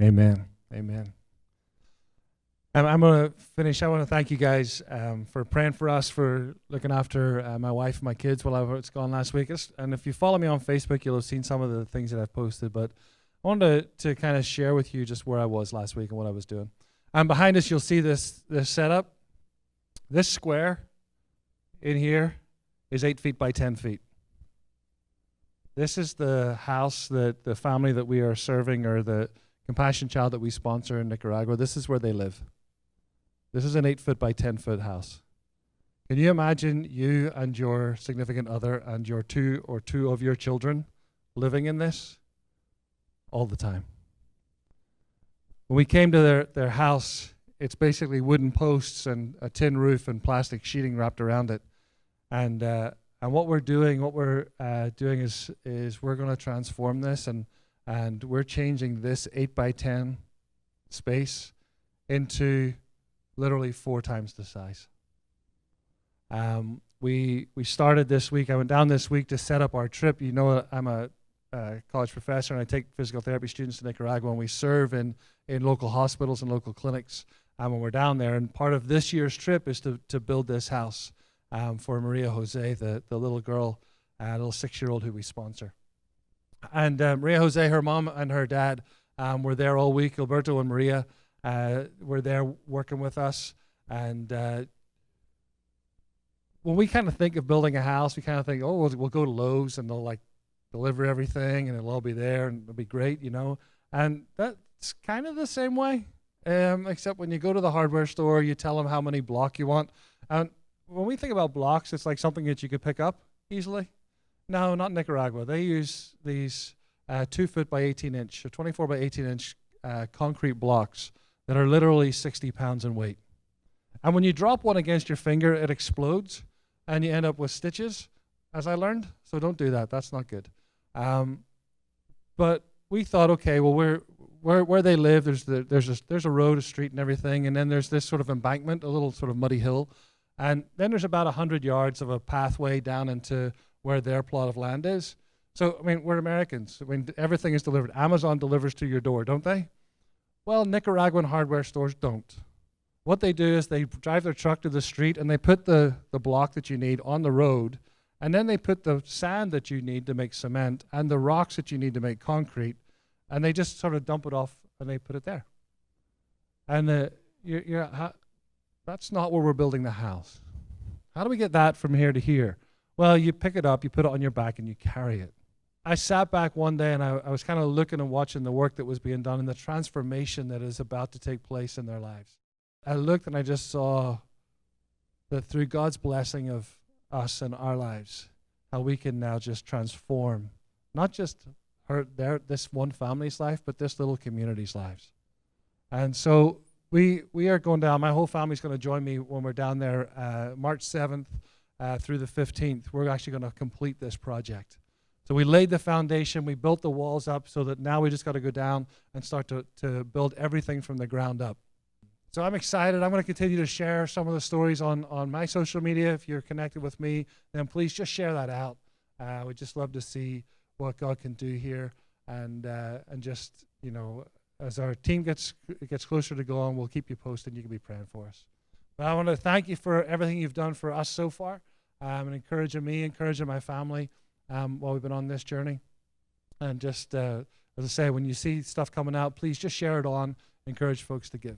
Amen. Amen. I'm going to finish. I want to thank you guys for praying for us, for looking after my wife and my kids while I was gone last week. And if you follow me on Facebook, you'll have seen some of the things that I've posted. But I wanted to kind of share with you just where I was last week and what I was doing. And behind us, you'll see this setup. This square in here is 8 feet by 10 feet. This is the house that the family that we are serving, or the Compassion Child that we sponsor in Nicaragua. This is where they live. This is an 8 foot by 10 foot house. Can you imagine you and your significant other and your two of your children living in this all the time? When we came to their house, it's basically wooden posts and a tin roof and plastic sheeting wrapped around it. And what we're doing is we're going to transform this, and we're changing this 8 by 10 space into literally 4 times the size. We started this week. I went down this week to set up our trip. You know, I'm a college professor, and I take physical therapy students to Nicaragua, and we serve in local hospitals and local clinics when we're down there. And part of this year's trip is to build this house for Maria Jose, the little girl, little 6-year-old who we sponsor. And Maria Jose, her mom and her dad were there all week. Alberto and Maria were there working with us. And when we kind of think of building a house, we kind of think, oh, we'll go to Lowe's and they'll like deliver everything and it'll all be there and it'll be great, you know. And that's kind of the same way, except when you go to the hardware store, you tell them how many block you want. And when we think about blocks, it's like something that you could pick up easily. No, not Nicaragua. They use these 2 foot by 18 inch, or 24 by 18 inch concrete blocks that are literally 60 pounds in weight. And when you drop one against your finger, it explodes, and you end up with stitches, as I learned. So don't do that. That's not good. But we thought, okay, well, where they live, there's a road, a street, and everything, and then there's this sort of embankment, a little sort of muddy hill, and then there's about 100 yards of a pathway down into where their plot of land is. So, I mean, we're Americans. I mean, everything is delivered. Amazon delivers to your door, don't they? Well, Nicaraguan hardware stores don't. What they do is they drive their truck to the street and they put the block that you need on the road, and then they put the sand that you need to make cement and the rocks that you need to make concrete, and they just sort of dump it off and they put it there. And that's not where we're building the house. How do we get that from here to here? Well, you pick it up, you put it on your back, and you carry it. I sat back one day, and I was kind of looking and watching the work that was being done and the transformation that is about to take place in their lives. I looked, and I just saw that through God's blessing of us and our lives, how we can now just transform, not just this one family's life, but this little community's lives. And so we are going down. My whole family's going to join me when we're down there March 7th. Through the 15th, we're actually going to complete this project. So we laid the foundation, we built the walls up, so that now we just got to go down and start to build everything from the ground up. So I'm excited. I'm going to continue to share some of the stories on my social media. If you're connected with me, then please just share that out. We'd just love to see what God can do here, and just, you know, as our team gets closer to go on, we'll keep you posted. You can be praying for us. But I want to thank you for everything you've done for us so far, and encouraging me, encouraging my family while we've been on this journey. And just, as I say, when you see stuff coming out, please just share it on, encourage folks to give.